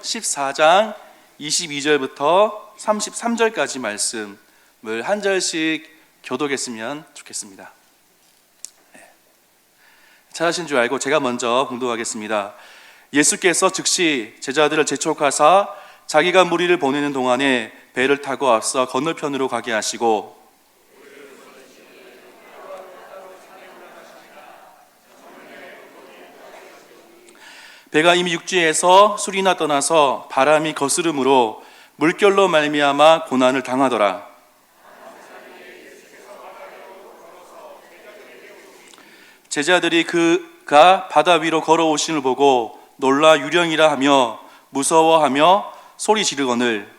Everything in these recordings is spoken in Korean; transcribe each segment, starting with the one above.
14장 22절부터 33절까지 말씀을 한 절씩 교독했으면 좋겠습니다. 찾으신 줄 알고 제가 먼저 봉독하겠습니다. 예수께서 즉시 제자들을 재촉하사 자기가 무리를 보내는 동안에 배를 타고 앞서 건너편으로 가게 하시고 배가 이미 육지에서 술이나 떠나서 바람이 거스름으로 물결로 말미암아 고난을 당하더라. 제자들이 그가 바다 위로 걸어오심을 보고 놀라 유령이라 하며 무서워하며 소리 지르거늘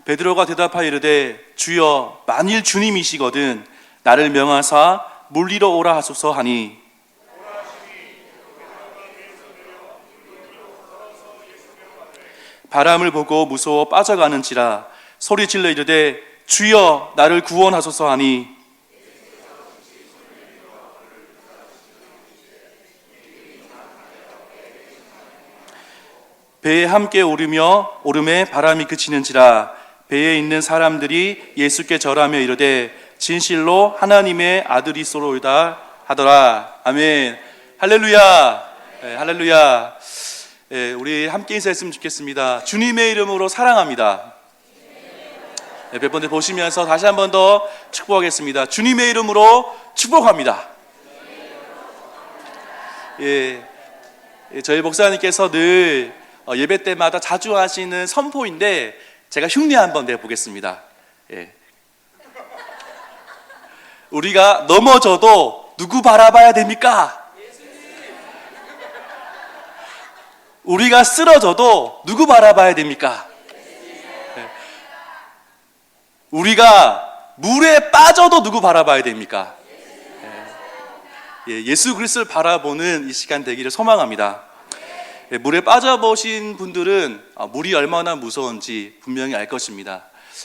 베드로가 대답하여 이르되 주여 만일 주님이시거든 나를 명하사 물 위로 오라 하소서 하니 바람을 보고 무서워 빠져가는지라 소리 질러 이르되 주여 나를 구원하소서 하니 배에 함께 오름에 바람이 그치는지라 배에 있는 사람들이 예수께 절하며 이르되 진실로 하나님의 아들이소로이다 하더라. 아멘. 할렐루야. 네, 할렐루야. 네, 우리 함께 인사했으면 좋겠습니다. 주님의 이름으로 사랑합니다. 네, 몇 번째 보시면서 다시 한 번 더 축복하겠습니다. 주님의 이름으로 축복합니다. 예, 저희 목사님께서 늘 예배 때마다 자주 하시는 선포인데 제가 흉내 한번 내보겠습니다. 예. 우리가 넘어져도 누구 바라봐야 됩니까? 우리가 쓰러져도 누구 바라봐야 됩니까? 예. 우리가 물에 빠져도 누구 바라봐야 됩니까? 예. 예수 그리스도를 바라보는 이 시간 되기를 소망합니다. 예. 물에 빠져보신 분들은 물이 얼마나 무서운지 분명히 알 것입니다.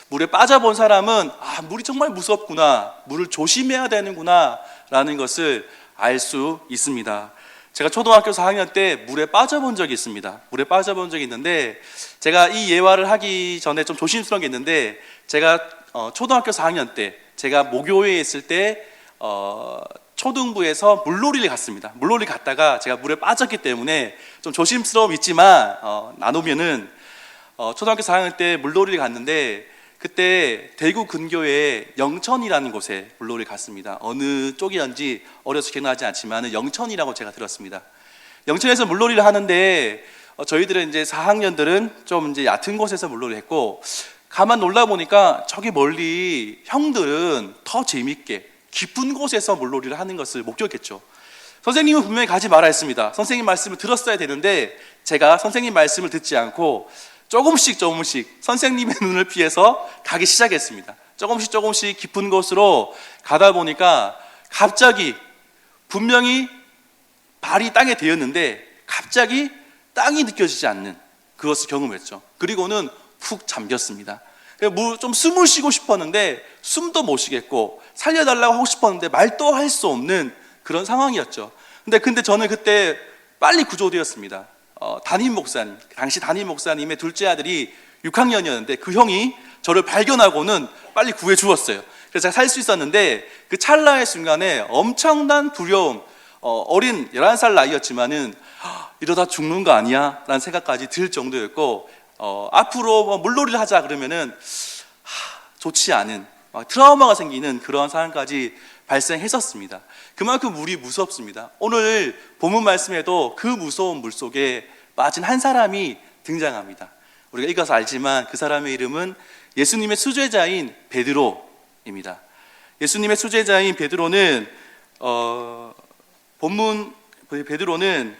물에 빠져본 사람은 물이 정말 무섭구나, 물을 조심해야 되는구나 라는 것을 알 수 있습니다. 제가 초등학교 4학년 때 물에 빠져본 적이 있습니다. 물에 빠져본 적이 있는데 제가 이 예화를 하기 전에 좀 조심스러운 게 있는데 제가 초등학교 4학년 때 제가 모교회에 있을 때 초등부에서 물놀이를 갔습니다. 물놀이 갔다가 제가 물에 빠졌기 때문에 좀 조심스러움이 있지만 나누면은 초등학교 4학년 때 물놀이를 갔는데 그때 대구 근교에 영천이라는 곳에 물놀이를 갔습니다. 어느 쪽이었는지 어려서 기억나지 않지만 영천이라고 제가 들었습니다. 영천에서 물놀이를 하는데 저희들은 이제 4학년들은 좀 이제 얕은 곳에서 물놀이를 했고 가만 놀라 보니까 저기 멀리 형들은 더 재밌게 깊은 곳에서 물놀이를 하는 것을 목격했죠. 선생님은 분명히 가지 말아 했습니다. 선생님 말씀을 들었어야 되는데 제가 선생님 말씀을 듣지 않고 조금씩 선생님의 눈을 피해서 가기 시작했습니다. 조금씩 깊은 곳으로 가다 보니까 갑자기 분명히 발이 땅에 대었는데 갑자기 땅이 느껴지지 않는 그것을 경험했죠. 그리고는 푹 잠겼습니다. 좀 숨을 쉬고 싶었는데 숨도 못 쉬겠고 살려달라고 하고 싶었는데 말도 할 수 없는 그런 상황이었죠. 근데 저는 그때 빨리 구조되었습니다. 당시 담임 목사님의 둘째 아들이 6학년이었는데 그 형이 저를 발견하고는 빨리 구해 주었어요. 그래서 제가 살 수 있었는데 그 찰나의 순간에 엄청난 두려움, 어린 11살 나이였지만은 이러다 죽는 거 아니야? 라는 생각까지 들 정도였고 앞으로 물놀이를 하자 그러면은 좋지 않은 트라우마가 생기는 그런 상황까지 발생했었습니다. 그만큼 물이 무섭습니다. 오늘 본문 말씀에도 그 무서운 물 속에 빠진 한 사람이 등장합니다. 우리가 읽어서 알지만 그 사람의 이름은 예수님의 수제자인 베드로입니다. 예수님의 수제자인 베드로는 베드로는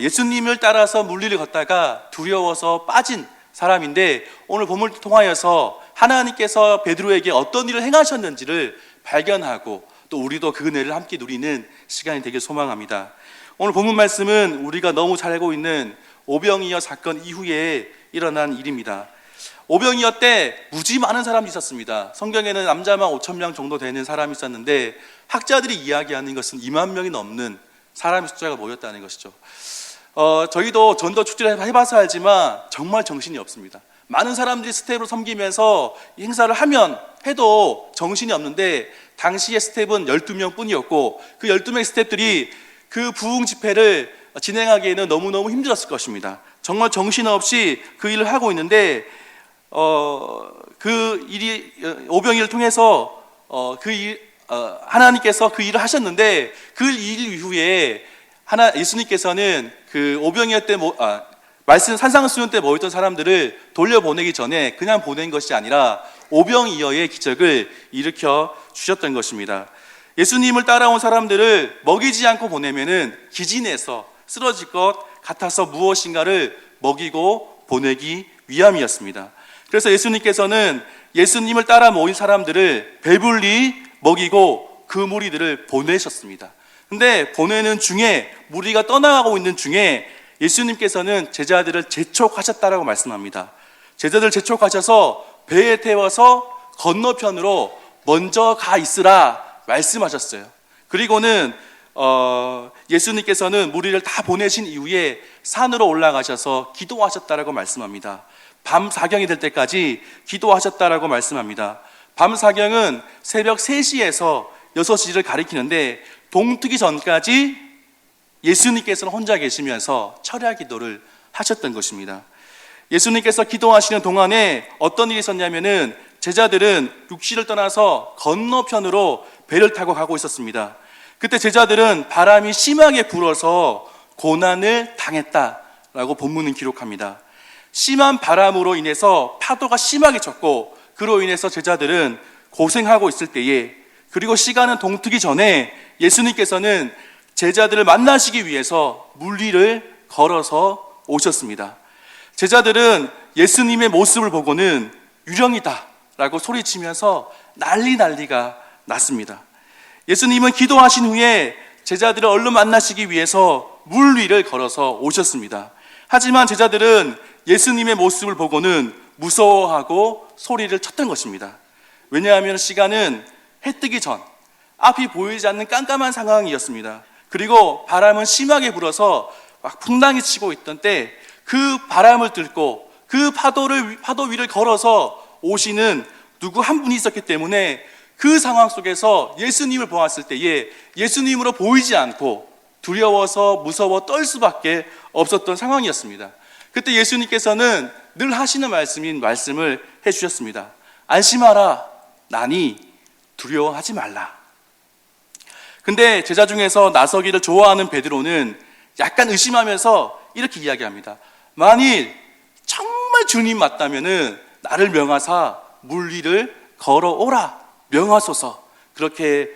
예수님을 따라서 물 위를 걷다가 두려워서 빠진 사람인데 오늘 본문을 통하여서 하나님께서 베드로에게 어떤 일을 행하셨는지를 발견하고 또 우리도 그 은혜를 함께 누리는 시간이 되길 소망합니다. 오늘 본문 말씀은 우리가 너무 잘 알고 있는 오병이어 사건 이후에 일어난 일입니다. 오병이어 때 무지 많은 사람이 있었습니다. 성경에는 남자만 5,000명 정도 되는 사람이 있었는데 학자들이 이야기하는 것은 2만 명이 넘는 사람의 숫자가 모였다는 것이죠. 저희도 전도 축제를 해봐서 알지만 정말 정신이 없습니다. 많은 사람들이 스텝으로 섬기면서 이 행사를 해도 정신이 없는데, 당시의 스텝은 12명 뿐이었고 그 12명의 스텝들이 그 부흥 집회를 진행하기에는 너무너무 힘들었을 것입니다. 정말 정신없이 그 일을 하고 있는데, 그 일이 오병이를 통해서 하나님께서 그 일을 하셨는데, 그 일 이후에 예수님께서는 그 오병이어 때 말씀 산상수훈 때 모였던 사람들을 돌려보내기 전에 그냥 보낸 것이 아니라 오병이어의 기적을 일으켜 주셨던 것입니다. 예수님을 따라온 사람들을 먹이지 않고 보내면은 기진해서 쓰러질 것 같아서 무엇인가를 먹이고 보내기 위함이었습니다. 그래서 예수님께서는 예수님을 따라 모인 사람들을 배불리 먹이고 그 무리들을 보내셨습니다. 근데 보내는 중에, 무리가 떠나가고 있는 중에 예수님께서는 제자들을 재촉하셨다라고 말씀합니다. 제자들 재촉하셔서 배에 태워서 건너편으로 먼저 가 있으라 말씀하셨어요. 그리고는 예수님께서는 무리를 다 보내신 이후에 산으로 올라가셔서 기도하셨다라고 말씀합니다. 밤 사경이 될 때까지 기도하셨다라고 말씀합니다. 밤 사경은 새벽 3시에서 6시를 가리키는데, 동트기 전까지 예수님께서는 혼자 계시면서 철야 기도를 하셨던 것입니다. 예수님께서 기도하시는 동안에 어떤 일이 있었냐면은, 제자들은 육지를 떠나서 건너편으로 배를 타고 가고 있었습니다. 그때 제자들은 바람이 심하게 불어서 고난을 당했다라고 본문은 기록합니다. 심한 바람으로 인해서 파도가 심하게 쳤고, 그로 인해서 제자들은 고생하고 있을 때에, 그리고 시간은 동트기 전에 예수님께서는 제자들을 만나시기 위해서 물리를 걸어서 오셨습니다. 제자들은 예수님의 모습을 보고는 유령이다 라고 소리치면서 난리가 났습니다. 예수님은 기도하신 후에 제자들을 얼른 만나시기 위해서 물 위를 걸어서 오셨습니다. 하지만 제자들은 예수님의 모습을 보고는 무서워하고 소리를 쳤던 것입니다. 왜냐하면 시간은 해 뜨기 전, 앞이 보이지 않는 깜깜한 상황이었습니다. 그리고 바람은 심하게 불어서 막 풍랑이 치고 있던 때, 그 바람을 뚫고 그 파도 위를 걸어서 오시는 누구 한 분이 있었기 때문에, 그 상황 속에서 예수님을 보았을 때에 예수님으로 보이지 않고 두려워서 무서워 떨 수밖에 없었던 상황이었습니다. 그때 예수님께서는 늘 하시는 말씀을 해주셨습니다. 안심하라, 나니 두려워하지 말라. 근데 제자 중에서 나서기를 좋아하는 베드로는 약간 의심하면서 이렇게 이야기합니다. 만일 정말 주님 맞다면은 나를 명하사 물 위를 걸어오라 명하소서, 그렇게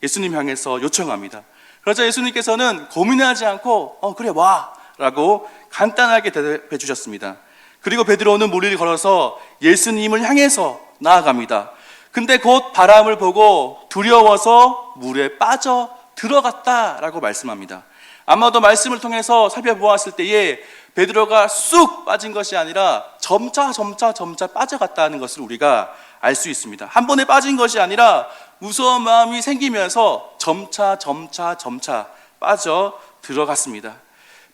예수님 향해서 요청합니다. 그러자 예수님께서는 고민하지 않고 그래 와 라고 간단하게 대답해 주셨습니다. 그리고 베드로는 물 위를 걸어서 예수님을 향해서 나아갑니다. 근데 곧 바람을 보고 두려워서 물에 빠져 들어갔다라고 말씀합니다. 아마도 말씀을 통해서 살펴보았을 때에 베드로가 쑥 빠진 것이 아니라 점차 빠져갔다는 것을 우리가 알 수 있습니다. 한 번에 빠진 것이 아니라 무서운 마음이 생기면서 점차 빠져 들어갔습니다.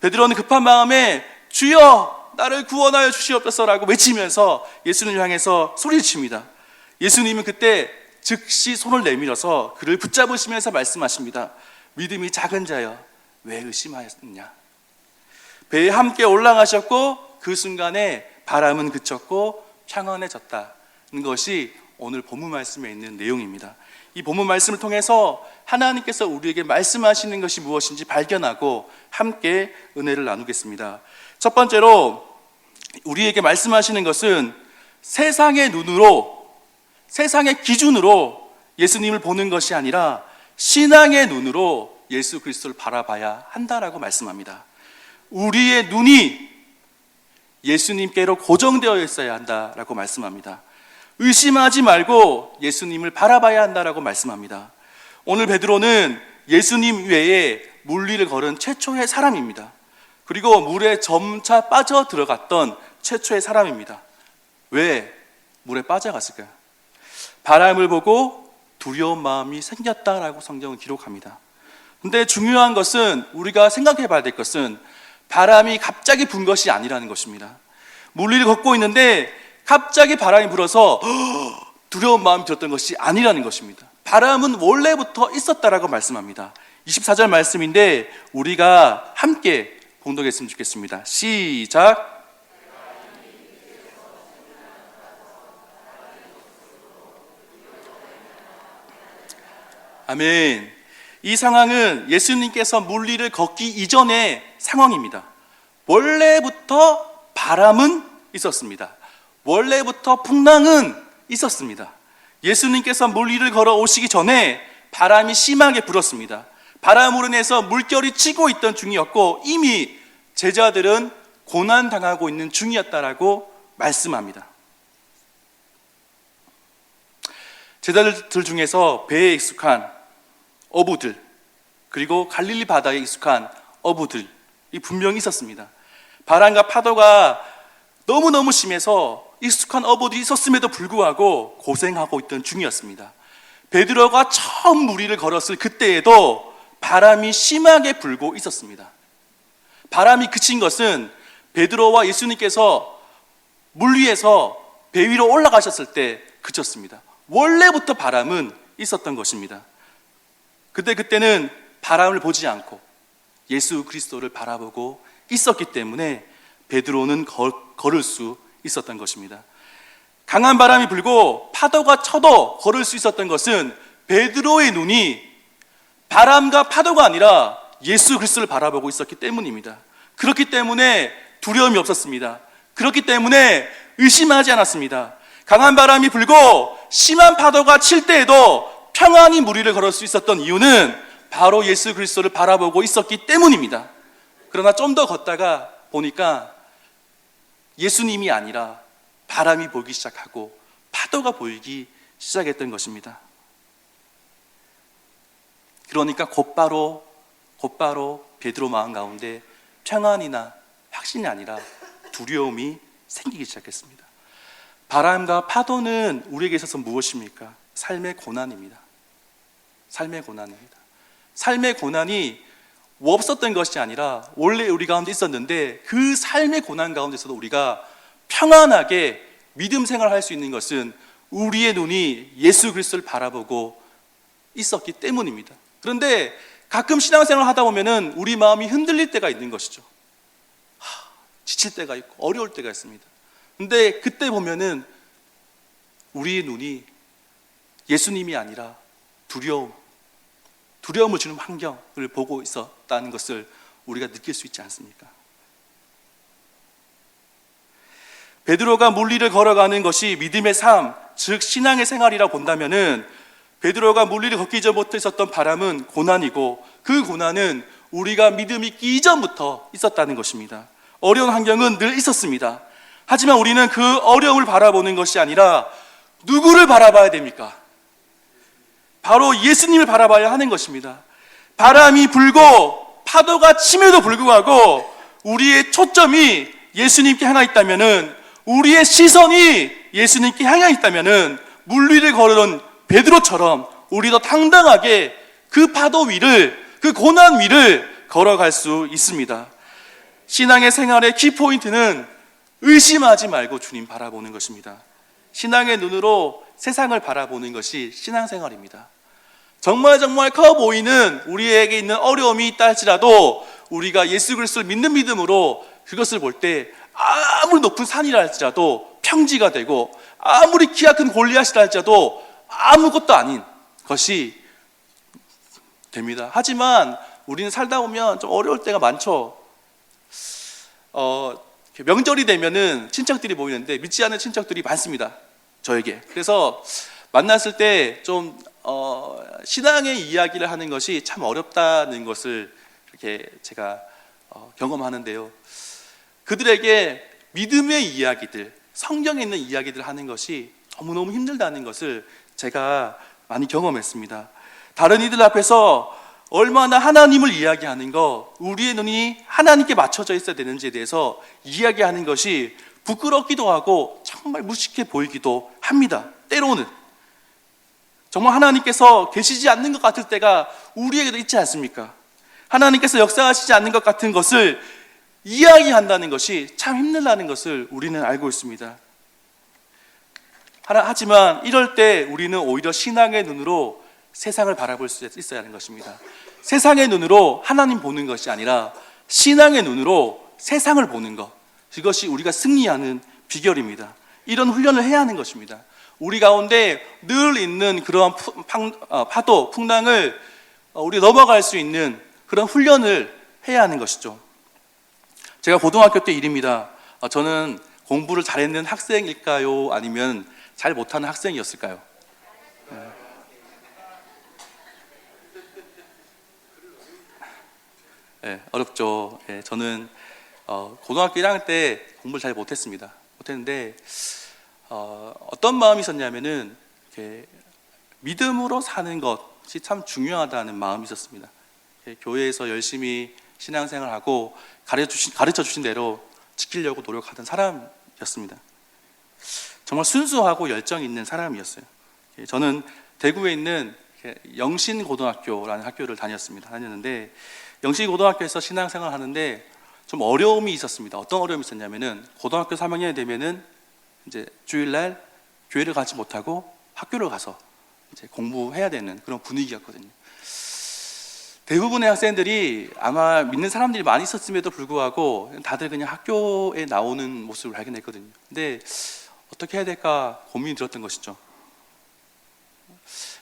베드로는 급한 마음에 주여 나를 구원하여 주시옵소서라고 외치면서 예수님을 향해서 소리칩니다. 예수님은 그때 즉시 손을 내밀어서 그를 붙잡으시면서 말씀하십니다. 믿음이 작은 자여 왜 의심하였느냐. 배에 함께 올라가셨고 그 순간에 바람은 그쳤고 평안해졌다는 것이 오늘 본문 말씀에 있는 내용입니다. 이 본문 말씀을 통해서 하나님께서 우리에게 말씀하시는 것이 무엇인지 발견하고 함께 은혜를 나누겠습니다. 첫 번째로 우리에게 말씀하시는 것은 세상의 눈으로, 세상의 기준으로 예수님을 보는 것이 아니라 신앙의 눈으로 예수 그리스도를 바라봐야 한다라고 말씀합니다. 우리의 눈이 예수님께로 고정되어 있어야 한다라고 말씀합니다. 의심하지 말고 예수님을 바라봐야 한다라고 말씀합니다. 오늘 베드로는 예수님 외에 물 위를 걸은 최초의 사람입니다. 그리고 물에 점차 빠져 들어갔던 최초의 사람입니다. 왜 물에 빠져갔을까요? 바람을 보고 두려운 마음이 생겼다라고 성경은 기록합니다. 근데 중요한 것은, 우리가 생각해 봐야 될 것은 바람이 갑자기 분 것이 아니라는 것입니다. 물리를 걷고 있는데 갑자기 바람이 불어서 두려운 마음이 들었던 것이 아니라는 것입니다. 바람은 원래부터 있었다라고 말씀합니다. 24절 말씀인데 우리가 함께 봉독했으면 좋겠습니다. 시작. 아멘. 이 상황은 예수님께서 물리를 걷기 이전의 상황입니다. 원래부터 바람은 있었습니다. 원래부터 풍랑은 있었습니다. 예수님께서 물리를 걸어 오시기 전에 바람이 심하게 불었습니다. 바람으로 인해서 물결이 치고 있던 중이었고 이미 제자들은 고난당하고 있는 중이었다라고 말씀합니다. 제자들 중에서 배에 익숙한 어부들, 그리고 갈릴리 바다에 익숙한 어부들이 분명히 있었습니다. 바람과 파도가 너무너무 심해서 익숙한 어부들이 있었음에도 불구하고 고생하고 있던 중이었습니다. 베드로가 처음 무리를 걸었을 그때에도 바람이 심하게 불고 있었습니다. 바람이 그친 것은 베드로와 예수님께서 물 위에서 배 위로 올라가셨을 때 그쳤습니다. 원래부터 바람은 있었던 것입니다. 그때는 바람을 보지 않고 예수 그리스도를 바라보고 있었기 때문에 베드로는 걸을 수 있었던 것입니다. 강한 바람이 불고 파도가 쳐도 걸을 수 있었던 것은 베드로의 눈이 바람과 파도가 아니라 예수 그리스도를 바라보고 있었기 때문입니다. 그렇기 때문에 두려움이 없었습니다. 그렇기 때문에 의심하지 않았습니다. 강한 바람이 불고 심한 파도가 칠 때에도 평안히 무리를 걸을 수 있었던 이유는 바로 예수 그리스도를 바라보고 있었기 때문입니다. 그러나 좀 더 걷다가 보니까 예수님이 아니라 바람이 보이기 시작하고 파도가 보이기 시작했던 것입니다. 그러니까 곧바로 베드로 마음 가운데 평안이나 확신이 아니라 두려움이 생기기 시작했습니다. 바람과 파도는 우리에게 있어서 무엇입니까? 삶의 고난입니다. 삶의 고난입니다. 삶의 고난이 없었던 것이 아니라 원래 우리 가운데 있었는데 그 삶의 고난 가운데서도 우리가 평안하게 믿음 생활을 할 수 있는 것은 우리의 눈이 예수 그리스도를 바라보고 있었기 때문입니다. 그런데 가끔 신앙생활을 하다 보면은 우리 마음이 흔들릴 때가 있는 것이죠. 지칠 때가 있고 어려울 때가 있습니다. 근데 그때 보면은 우리의 눈이 예수님이 아니라 두려움을 주는 환경을 보고 있었다는 것을 우리가 느낄 수 있지 않습니까? 베드로가 물리를 걸어가는 것이 믿음의 삶, 즉 신앙의 생활이라 본다면은 베드로가 물리를 걷기 전부터 있었던 바람은 고난이고 그 고난은 우리가 믿음이 있기 이전부터 있었다는 것입니다. 어려운 환경은 늘 있었습니다. 하지만 우리는 그 어려움을 바라보는 것이 아니라 누구를 바라봐야 됩니까? 바로 예수님을 바라봐야 하는 것입니다. 바람이 불고 파도가 침에도 불구하고 우리의 초점이 예수님께 향해 있다면은, 우리의 시선이 예수님께 향해 있다면은 물 위를 걸은 베드로처럼 우리도 당당하게 그 파도 위를, 그 고난 위를 걸어갈 수 있습니다. 신앙의 생활의 키포인트는 의심하지 말고 주님 바라보는 것입니다. 신앙의 눈으로 세상을 바라보는 것이 신앙생활입니다. 정말 커 보이는 우리에게 있는 어려움이 있다 할지라도 우리가 예수 그리스도를 믿는 믿음으로 그것을 볼 때 아무리 높은 산이라 할지라도 평지가 되고 아무리 키가 큰 골리앗이라 할지라도 아무것도 아닌 것이 됩니다. 하지만 우리는 살다 보면 좀 어려울 때가 많죠. 명절이 되면은 친척들이 모이는데 믿지 않는 친척들이 많습니다. 저에게. 그래서 만났을 때 좀 신앙의 이야기를 하는 것이 참 어렵다는 것을 이렇게 제가 경험하는데요. 그들에게 믿음의 이야기들, 성경에 있는 이야기들을 하는 것이 너무너무 힘들다는 것을 제가 많이 경험했습니다. 다른 이들 앞에서 얼마나 하나님을 이야기하는 것, 우리의 눈이 하나님께 맞춰져 있어야 되는지에 대해서 이야기하는 것이 부끄럽기도 하고 정말 무식해 보이기도 합니다. 때로는 정말 하나님께서 계시지 않는 것 같을 때가 우리에게도 있지 않습니까? 하나님께서 역사하시지 않는 것 같은 것을 이야기한다는 것이 참 힘들다는 것을 우리는 알고 있습니다. 하지만 이럴 때 우리는 오히려 신앙의 눈으로 세상을 바라볼 수 있어야 하는 것입니다. 세상의 눈으로 하나님 보는 것이 아니라 신앙의 눈으로 세상을 보는 것, 그것이 우리가 승리하는 비결입니다. 이런 훈련을 해야 하는 것입니다. 우리 가운데 늘 있는 그러한 파도, 풍랑을 우리가 넘어갈 수 있는 그런 훈련을 해야 하는 것이죠. 제가 고등학교 때 일입니다. 저는 공부를 잘했는 학생일까요? 아니면 잘 못하는 학생이었을까요? 네, 어렵죠. 네, 저는 고등학교 1학년 때 공부를 잘 못했는데 어떤 마음이 있었냐면은 이렇게 믿음으로 사는 것이 참 중요하다는 마음이 있었습니다. 교회에서 열심히 신앙생활하고 가르쳐 주신 대로 지키려고 노력하던 사람이었습니다. 정말 순수하고 열정 있는 사람이었어요. 저는 대구에 있는 영신고등학교라는 학교를 다녔는데 영신고등학교에서 신앙생활을 하는데 좀 어려움이 있었습니다. 어떤 어려움이 있었냐면은 고등학교 3학년이 되면은 이제 주일날 교회를 가지 못하고 학교를 가서 이제 공부해야 되는 그런 분위기였거든요. 대부분의 학생들이 아마 믿는 사람들이 많이 있었음에도 불구하고 다들 그냥 학교에 나오는 모습을 발견했거든요. 근데 어떻게 해야 될까 고민이 들었던 것이죠.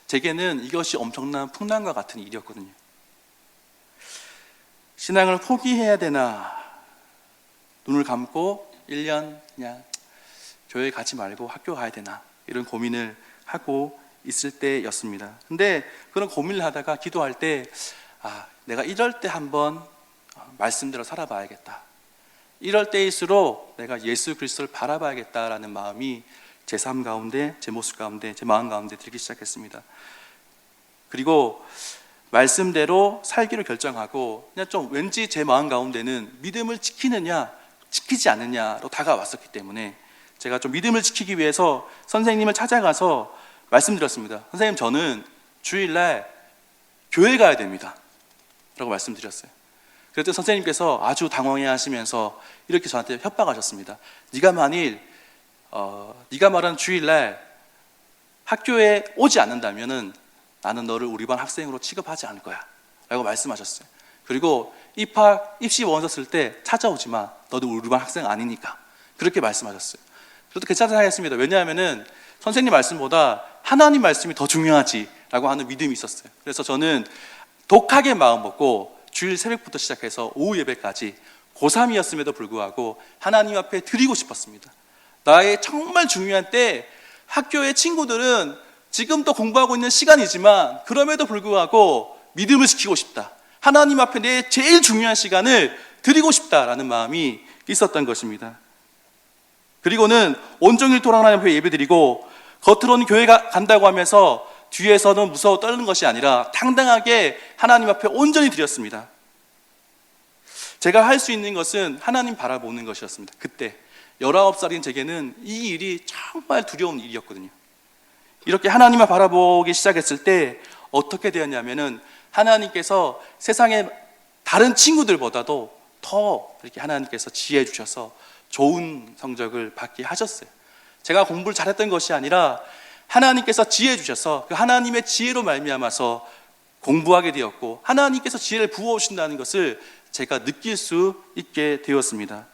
제게는 이것이 엄청난 풍랑과 같은 일이었거든요. 신앙을 포기해야 되나, 눈을 감고 1년 그냥 교회 가지 말고 학교 가야 되나, 이런 고민을 하고 있을 때였습니다. 근데 그런 고민을 하다가 기도할 때 내가 이럴 때 한번 말씀대로 살아봐야겠다. 이럴 때일수록 내가 예수 그리스도를 바라봐야겠다라는 마음이 제 삶 가운데, 제 모습 가운데, 제 마음 가운데 들기 시작했습니다. 그리고 말씀대로 살기로 결정하고 그냥 좀 왠지 제 마음 가운데는 믿음을 지키느냐 지키지 않느냐로 다가왔었기 때문에 제가 좀 믿음을 지키기 위해서 선생님을 찾아가서 말씀드렸습니다. 선생님, 저는 주일날 교회 가야 됩니다 라고 말씀드렸어요. 그랬더니 선생님께서 아주 당황해 하시면서 이렇게 저한테 협박하셨습니다. 네가 만일 네가 말한 주일날 학교에 오지 않는다면은 나는 너를 우리 반 학생으로 취급하지 않을 거야 라고 말씀하셨어요. 그리고 입시 원서 쓸 때 찾아오지 마. 너도 우리 반 학생 아니니까. 그렇게 말씀하셨어요. 저도 괜찮다 하겠습니다. 왜냐하면은 선생님 말씀보다 하나님 말씀이 더 중요하지라고 하는 믿음이 있었어요. 그래서 저는 독하게 마음 먹고 주일 새벽부터 시작해서 오후 예배까지 고3이었음에도 불구하고 하나님 앞에 드리고 싶었습니다. 나의 정말 중요한 때 학교의 친구들은 지금도 공부하고 있는 시간이지만 그럼에도 불구하고 믿음을 지키고 싶다. 하나님 앞에 내 제일 중요한 시간을 드리고 싶다라는 마음이 있었던 것입니다. 그리고는 온종일 돌아가는 하나님 앞에 예배드리고 겉으로는 교회 간다고 하면서 뒤에서는 무서워 떨는 것이 아니라 당당하게 하나님 앞에 온전히 드렸습니다. 제가 할 수 있는 것은 하나님 바라보는 것이었습니다. 그때 19살인 제게는 이 일이 정말 두려운 일이었거든요. 이렇게 하나님을 바라보기 시작했을 때 어떻게 되었냐면은 하나님께서 세상의 다른 친구들보다도 더 이렇게 하나님께서 지혜해 주셔서 좋은 성적을 받게 하셨어요. 제가 공부를 잘했던 것이 아니라 하나님께서 지혜해 주셔서 그 하나님의 지혜로 말미암아서 공부하게 되었고 하나님께서 지혜를 부어오신다는 것을 제가 느낄 수 있게 되었습니다.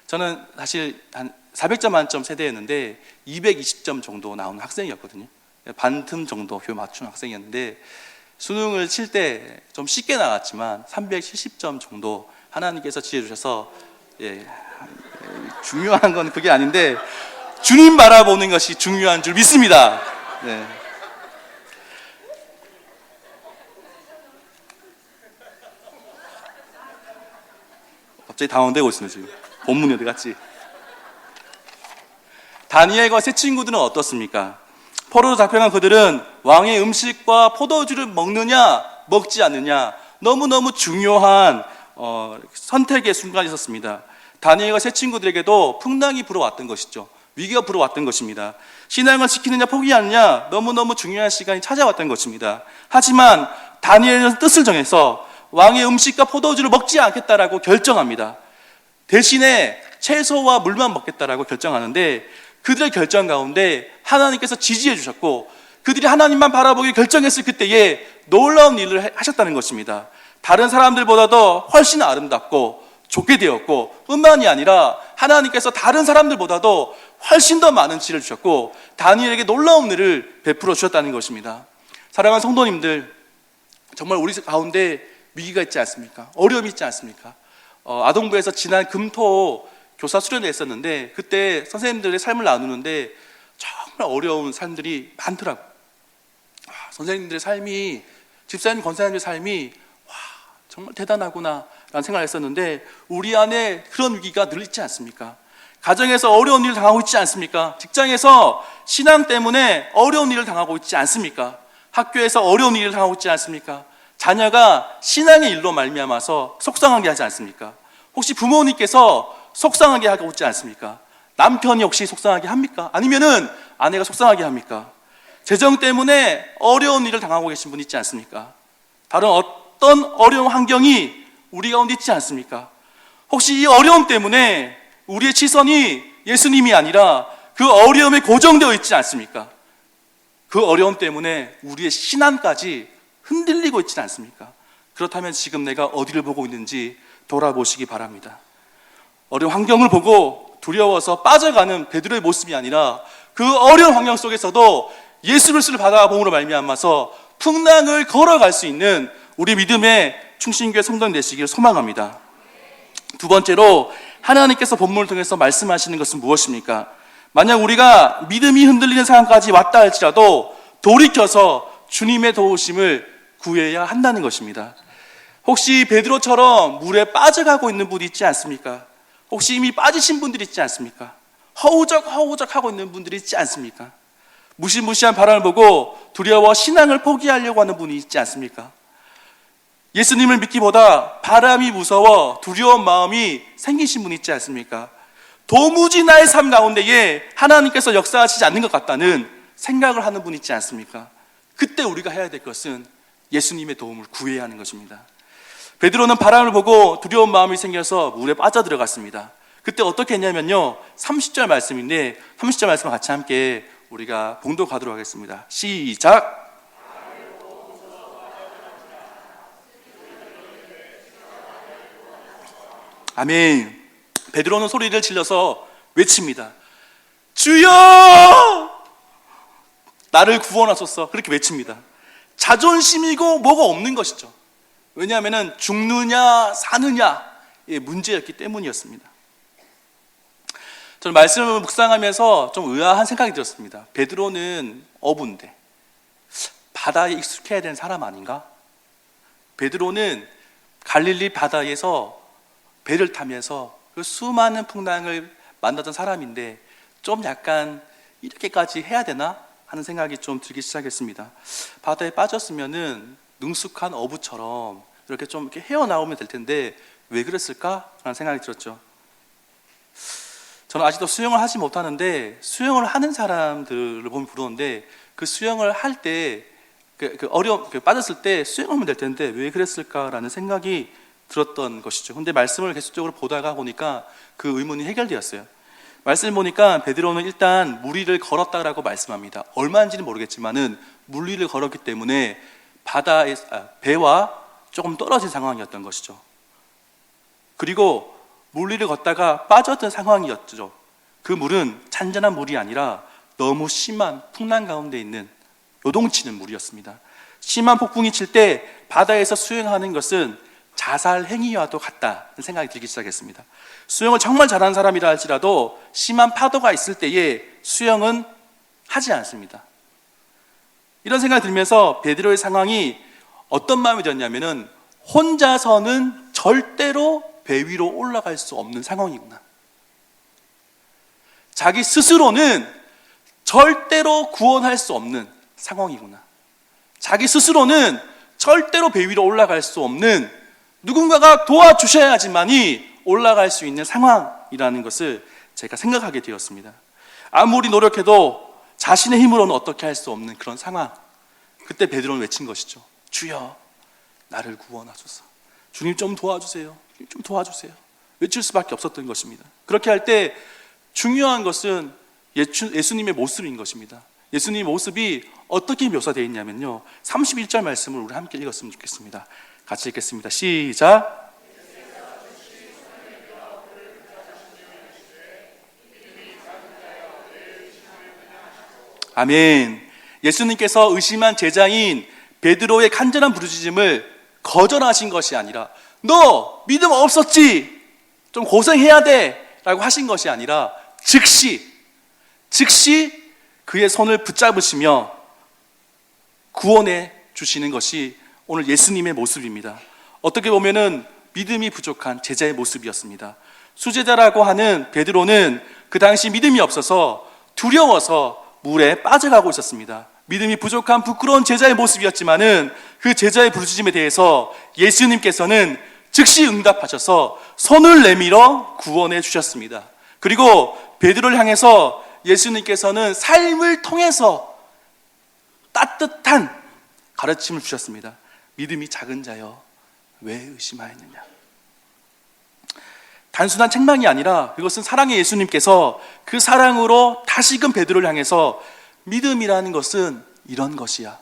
저는 사실 한 400점 만점 세대였는데 220점 정도 나오는 학생이었거든요. 반틈 정도 표 맞춘 학생이었는데 수능을 칠 때 좀 쉽게 나왔지만 370점 정도 하나님께서 지혜 주셔서 중요한 건 그게 아닌데 주님 바라보는 것이 중요한 줄 믿습니다. 네. 갑자기 당황되고 있습니다. 지금 본문이 어디 갔지? 다니엘과 세 친구들은 어떻습니까? 포로로 잡혀간 그들은 왕의 음식과 포도주를 먹느냐 먹지 않느냐 너무너무 중요한 선택의 순간이 있었습니다. 다니엘과 세 친구들에게도 풍랑이 불어왔던 것이죠. 위기가 불어왔던 것입니다. 신앙을 지키느냐 포기하느냐 너무너무 중요한 시간이 찾아왔던 것입니다. 하지만 다니엘은 뜻을 정해서 왕의 음식과 포도주를 먹지 않겠다라고 결정합니다. 대신에 채소와 물만 먹겠다라고 결정하는데, 그들의 결정 가운데 하나님께서 지지해 주셨고 그들이 하나님만 바라보기 결정했을 그때에 놀라운 일을 하셨다는 것입니다. 다른 사람들보다도 훨씬 아름답고 좋게 되었고, 뿐만이 아니라 하나님께서 다른 사람들보다도 훨씬 더 많은 지혜를 주셨고 다니엘에게 놀라운 일을 베풀어 주셨다는 것입니다. 사랑하는 성도님들, 정말 우리 가운데 위기가 있지 않습니까? 어려움이 있지 않습니까? 아동부에서 지난 금토 교사 수련회 했었는데, 그때 선생님들의 삶을 나누는데 정말 어려운 삶들이 많더라고요. 선생님들의 삶이, 집사님, 권사님의 삶이 정말 대단하구나 라는 생각을 했었는데, 우리 안에 그런 위기가 늘 있지 않습니까? 가정에서 어려운 일을 당하고 있지 않습니까? 직장에서 신앙 때문에 어려운 일을 당하고 있지 않습니까? 학교에서 어려운 일을 당하고 있지 않습니까? 자녀가 신앙의 일로 말미암아서 속상하게 하지 않습니까? 혹시 부모님께서 속상하게 하고 있지 않습니까? 남편이 혹시 속상하게 합니까? 아니면은 아내가 속상하게 합니까? 재정 때문에 어려운 일을 당하고 계신 분 있지 않습니까? 다른 어떤 어려운 환경이 우리 가운데 있지 않습니까? 혹시 이 어려움 때문에 우리의 시선이 예수님이 아니라 그 어려움에 고정되어 있지 않습니까? 그 어려움 때문에 우리의 신앙까지 흔들리고 있지 않습니까? 그렇다면 지금 내가 어디를 보고 있는지 돌아보시기 바랍니다. 어려운 환경을 보고 두려워서 빠져가는 베드로의 모습이 아니라, 그 어려운 환경 속에서도 예수 그리스도를 바라봄으로 말미암아서 풍랑을 걸어갈 수 있는 우리 믿음의 충신교회 성도님 되시기를 소망합니다. 두 번째로, 하나님께서 본문을 통해서 말씀하시는 것은 무엇입니까? 만약 우리가 믿음이 흔들리는 상황까지 왔다 할지라도 돌이켜서 주님의 도우심을 구해야 한다는 것입니다. 혹시 베드로처럼 물에 빠져가고 있는 분이 있지 않습니까? 혹시 이미 빠지신 분들이 있지 않습니까? 허우적 하고 있는 분들이 있지 않습니까? 무시무시한 바람을 보고 두려워 신앙을 포기하려고 하는 분이 있지 않습니까? 예수님을 믿기보다 바람이 무서워 두려운 마음이 생기신 분이 있지 않습니까? 도무지 나의 삶 가운데에 하나님께서 역사하시지 않는 것 같다는 생각을 하는 분이 있지 않습니까? 그때 우리가 해야 될 것은 예수님의 도움을 구해야 하는 것입니다. 베드로는 바람을 보고 두려운 마음이 생겨서 물에 빠져들어갔습니다. 그때 어떻게 했냐면요, 30절 말씀인데 30절 말씀 같이 함께 우리가 봉독하도록 하겠습니다. 시작! 아멘. 베드로는 소리를 질러서 외칩니다. 주여! 나를 구원하소서. 그렇게 외칩니다. 자존심이고 뭐가 없는 것이죠. 왜냐하면 죽느냐 사느냐의 문제였기 때문이었습니다. 저는 말씀을 묵상하면서 좀 의아한 생각이 들었습니다. 베드로는 어부인데 바다에 익숙해야 되는 사람 아닌가? 베드로는 갈릴리 바다에서 배를 타면서 그 수많은 풍랑을 만났던 사람인데 좀 약간 이렇게까지 해야 되나 하는 생각이 좀 들기 시작했습니다. 바다에 빠졌으면은 능숙한 어부처럼 이렇게 좀 이렇게 헤어나오면 될 텐데 왜 그랬을까? 라는 생각이 들었죠. 저는 아직도 수영을 하지 못하는데 수영을 하는 사람들을 보면 부러운데, 그 수영을 할 때 빠졌을 때 수영하면 될 텐데 왜 그랬을까라는 생각이 들었던 것이죠. 근데 말씀을 계속적으로 보다가 보니까 그 의문이 해결되었어요. 말씀을 보니까 베드로는 일단 물 위를 걸었다라고 말씀합니다. 얼마인지는 모르겠지만은 물 위를 걸었기 때문에 배와 조금 떨어진 상황이었던 것이죠. 그리고 물 위를 걷다가 빠졌던 상황이었죠. 그 물은 잔잔한 물이 아니라 너무 심한 풍랑 가운데 있는 요동치는 물이었습니다. 심한 폭풍이 칠 때 바다에서 수영하는 것은 자살 행위와도 같다는 생각이 들기 시작했습니다. 수영을 정말 잘하는 사람이라 할지라도 심한 파도가 있을 때에 수영은 하지 않습니다. 이런 생각이 들면서 베드로의 상황이 어떤 마음이 들었냐면은 혼자서는 절대로 배 위로 올라갈 수 없는 상황이구나. 자기 스스로는 절대로 구원할 수 없는 상황이구나. 자기 스스로는 절대로 배 위로 올라갈 수 없는, 누군가가 도와주셔야지만이 올라갈 수 있는 상황이라는 것을 제가 생각하게 되었습니다. 아무리 노력해도 자신의 힘으로는 어떻게 할 수 없는 그런 상황. 그때 베드로는 외친 것이죠. 주여, 나를 구원하소서. 주님 좀 도와주세요. 주님 좀 도와주세요. 외칠 수밖에 없었던 것입니다. 그렇게 할 때 중요한 것은 예수님의 모습인 것입니다. 예수님의 모습이 어떻게 묘사되어 있냐면요, 31절 말씀을 우리 함께 읽었으면 좋겠습니다. 같이 읽겠습니다. 시작. 아멘. 예수님께서 의심한 제자인 베드로의 간절한 부르짖음을 거절하신 것이 아니라 너 믿음 없었지? 좀 고생해야 돼 라고 하신 것이 아니라 즉시 그의 손을 붙잡으시며 구원해 주시는 것이 오늘 예수님의 모습입니다. 어떻게 보면은 믿음이 부족한 제자의 모습이었습니다. 수제자라고 하는 베드로는 그 당시 믿음이 없어서 두려워서 물에 빠져가고 있었습니다. 믿음이 부족한 부끄러운 제자의 모습이었지만은 그 제자의 부르짖음에 대해서 예수님께서는 즉시 응답하셔서 손을 내밀어 구원해 주셨습니다. 그리고 베드로를 향해서 예수님께서는 삶을 통해서 따뜻한 가르침을 주셨습니다. 믿음이 작은 자여 왜 의심하였느냐. 단순한 책망이 아니라 그것은 사랑의 예수님께서 그 사랑으로 다시금 베드로를 향해서 믿음이라는 것은 이런 것이야.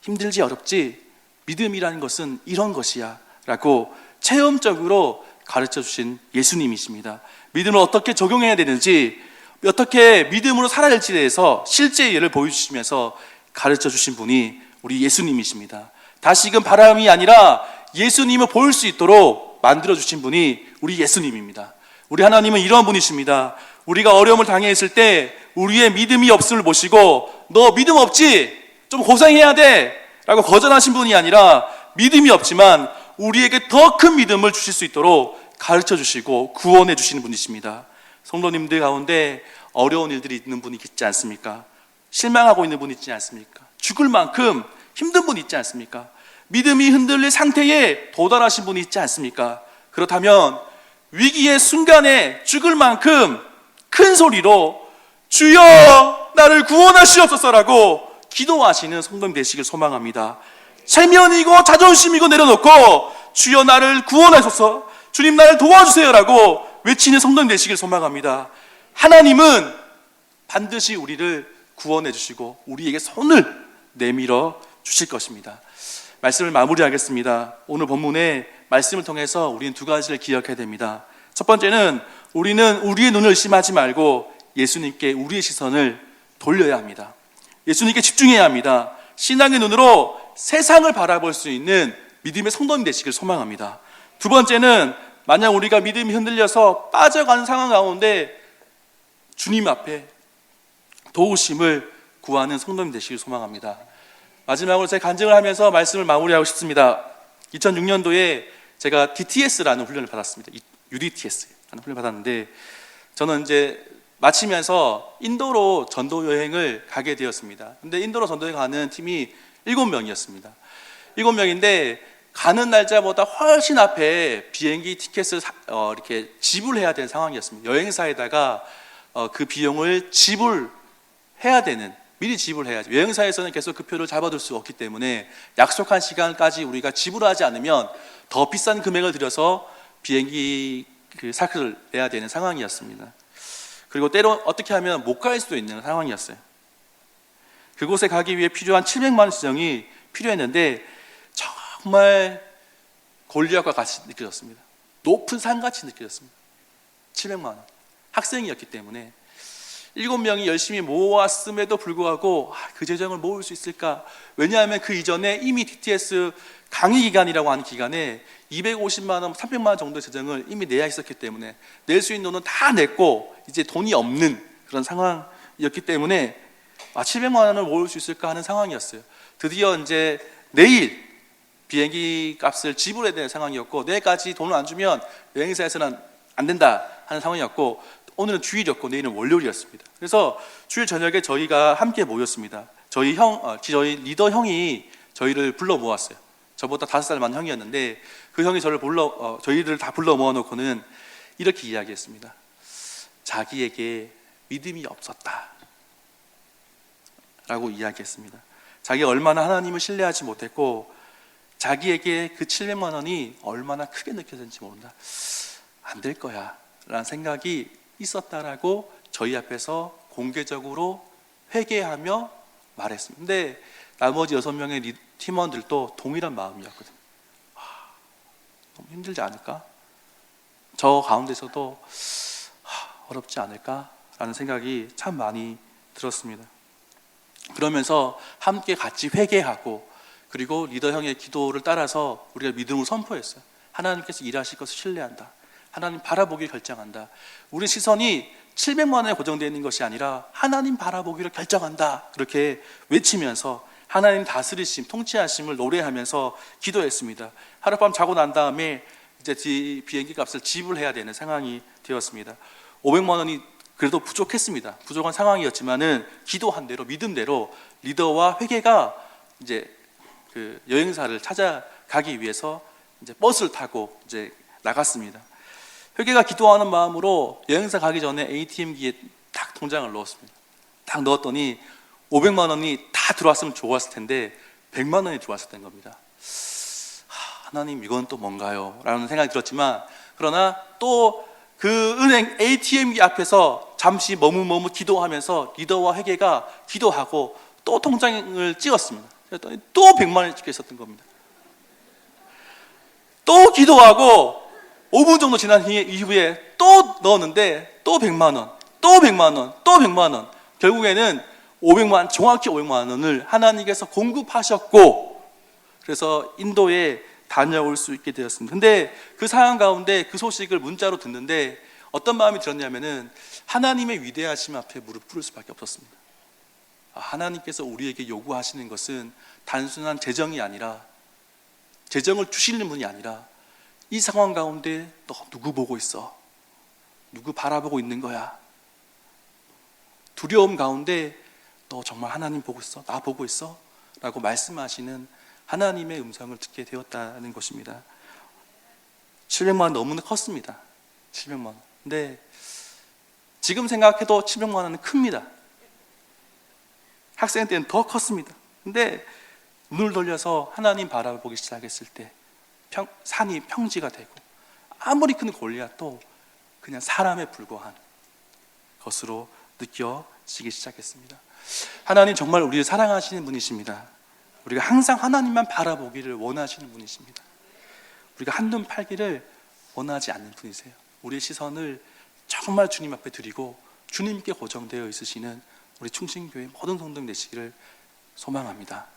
힘들지 어렵지 믿음이라는 것은 이런 것이야 라고 체험적으로 가르쳐 주신 예수님이십니다. 믿음을 어떻게 적용해야 되는지, 어떻게 믿음으로 살아야 될지에 대해서 실제 예를 보여주시면서 가르쳐 주신 분이 우리 예수님이십니다. 다시금 바람이 아니라 예수님을 볼 수 있도록 만들어 주신 분이 우리 예수님입니다. 우리 하나님은 이런 분이십니다. 우리가 어려움을 당해 있을 때 우리의 믿음이 없음을 보시고 너 믿음 없지? 좀 고생해야 돼 라고 거절하신 분이 아니라 믿음이 없지만 우리에게 더 큰 믿음을 주실 수 있도록 가르쳐 주시고 구원해 주시는 분이십니다. 성도님들 가운데 어려운 일들이 있는 분이 있지 않습니까? 실망하고 있는 분이 있지 않습니까? 죽을 만큼 힘든 분이 있지 않습니까? 믿음이 흔들릴 상태에 도달하신 분이 있지 않습니까? 그렇다면 위기의 순간에 죽을 만큼 큰 소리로 주여 나를 구원하시옵소서라고 기도하시는 성도님 되시길 소망합니다. 체면이고 자존심이고 내려놓고 주여 나를 구원하소서, 주님 나를 도와주세요라고 외치는 성도님 되시길 소망합니다. 하나님은 반드시 우리를 구원해 주시고 우리에게 손을 내밀어 주실 것입니다. 말씀을 마무리하겠습니다. 오늘 본문의 말씀을 통해서 우리는 두 가지를 기억해야 됩니다. 첫 번째는 우리는 우리의 눈을 의심하지 말고 예수님께 우리의 시선을 돌려야 합니다. 예수님께 집중해야 합니다. 신앙의 눈으로 세상을 바라볼 수 있는 믿음의 성도님 되시길 소망합니다. 두 번째는 만약 우리가 믿음이 흔들려서 빠져가는 상황 가운데 주님 앞에 도우심을 구하는 성도님 되시길 소망합니다. 마지막으로 제가 간증을 하면서 말씀을 마무리하고 싶습니다. 2006년도에 제가 DTS라는 훈련을 받았습니다. UDTS라는 훈련을 받았는데 저는 이제 마치면서 인도로 전도 여행을 가게 되었습니다. 근데 인도로 전도 여행 가는 팀이 7명이었습니다. 7명인데 가는 날짜보다 훨씬 앞에 비행기 티켓을 이렇게 지불해야 되는 상황이었습니다. 여행사에다가 그 비용을 지불해야 되는, 미리 지불해야죠. 여행사에서는 계속 그 표를 잡아둘 수 없기 때문에 약속한 시간까지 우리가 지불하지 않으면 더 비싼 금액을 들여서 비행기 그 사크를 내야 되는 상황이었습니다. 그리고 때로 어떻게 하면 못 갈 수도 있는 상황이었어요. 그곳에 가기 위해 필요한 700만 원 지정이 필요했는데 정말 골리앗과 같이 느껴졌습니다. 높은 산같이 느껴졌습니다. 700만 원. 학생이었기 때문에 7명이 열심히 모았음에도 불구하고 그 재정을 모을 수 있을까? 왜냐하면 그 이전에 이미 DTS 강의 기간이라고 하는 기간에 250만 원, 300만 원 정도의 재정을 이미 내야 있었기 때문에 낼 수 있는 돈은 다 냈고 이제 돈이 없는 그런 상황이었기 때문에 700만 원을 모을 수 있을까 하는 상황이었어요. 드디어 이제 내일 비행기 값을 지불해야 되는 상황이었고 내일까지 돈을 안 주면 여행사에서는 안 된다 하는 상황이었고 오늘은 주일이었고 내일은 월요일이었습니다. 그래서 주일 저녁에 저희가 함께 모였습니다. 저희 리더 형이 저희를 불러 모았어요. 저보다 5살 많은 형이었는데 그 형이 저희를 다 불러 모아놓고는 이렇게 이야기했습니다. 자기에게 믿음이 없었다 라고 이야기했습니다. 자기가 얼마나 하나님을 신뢰하지 못했고 자기에게 그 700만 원이 얼마나 크게 느껴졌는지 모른다. 안 될 거야 라는 생각이 있었다라고 저희 앞에서 공개적으로 회개하며 말했습니다. 근데 나머지 6명의 팀원들도 동일한 마음이었거든요. 너무 힘들지 않을까? 저 가운데서도 어렵지 않을까라는 생각이 참 많이 들었습니다. 그러면서 함께 같이 회개하고 그리고 리더 형의 기도를 따라서 우리가 믿음을 선포했어요. 하나님께서 일하실 것을 신뢰한다. 하나님 바라보기를 결정한다. 우리 시선이 700만 원에 고정되어 있는 것이 아니라 하나님 바라보기를 결정한다. 그렇게 외치면서 하나님 다스리심, 통치하심을 노래하면서 기도했습니다. 하룻밤 자고 난 다음에 이제 비행기 값을 지불해야 되는 상황이 되었습니다. 500만 원이 그래도 부족했습니다. 부족한 상황이었지만은 기도한 대로 믿음대로 리더와 회계가 이제 그 여행사를 찾아가기 위해서 이제 버스를 타고 이제 나갔습니다. 회계가 기도하는 마음으로 여행사 가기 전에 ATM기에 딱 통장을 넣었습니다. 딱 넣었더니 500만 원이 다 들어왔으면 좋았을 텐데 100만 원이 들어왔었던 겁니다. 하나님 이건 또 뭔가요? 라는 생각이 들었지만 그러나 또 그 은행 ATM기 앞에서 잠시 머뭇머뭇 기도하면서 리더와 회계가 기도하고 또 통장을 찍었습니다. 그랬더니 또 100만 원이 찍혀 있었던 겁니다. 또 기도하고 5분 정도 지난 이후에 또 넣었는데 또 100만 원, 또 100만 원, 또 100만 원. 결국에는 500만, 정확히 500만 원을 하나님께서 공급하셨고 그래서 인도에 다녀올 수 있게 되었습니다. 근데 그 상황 가운데 그 소식을 문자로 듣는데 어떤 마음이 들었냐면은 하나님의 위대하심 앞에 무릎 꿇을 수밖에 없었습니다. 하나님께서 우리에게 요구하시는 것은 단순한 재정이 아니라 재정을 주시는 분이 아니라 이 상황 가운데 너 누구 보고 있어? 누구 바라보고 있는 거야? 두려움 가운데 너 정말 하나님 보고 있어? 나 보고 있어? 라고 말씀하시는 하나님의 음성을 듣게 되었다는 것입니다. 700만 원 너무나 컸습니다. 700만 원. 근데 지금 생각해도 700만 원은 큽니다. 학생 때는 더 컸습니다. 근데 눈을 돌려서 하나님 바라보기 시작했을 때 산이 평지가 되고 아무리 큰 골리앗도 그냥 사람에 불과한 것으로 느껴지기 시작했습니다. 하나님 정말 우리를 사랑하시는 분이십니다. 우리가 항상 하나님만 바라보기를 원하시는 분이십니다. 우리가 한눈 팔기를 원하지 않는 분이세요. 우리의 시선을 정말 주님 앞에 드리고 주님께 고정되어 있으시는 우리 충신교회 모든 성도님 되시기를 소망합니다.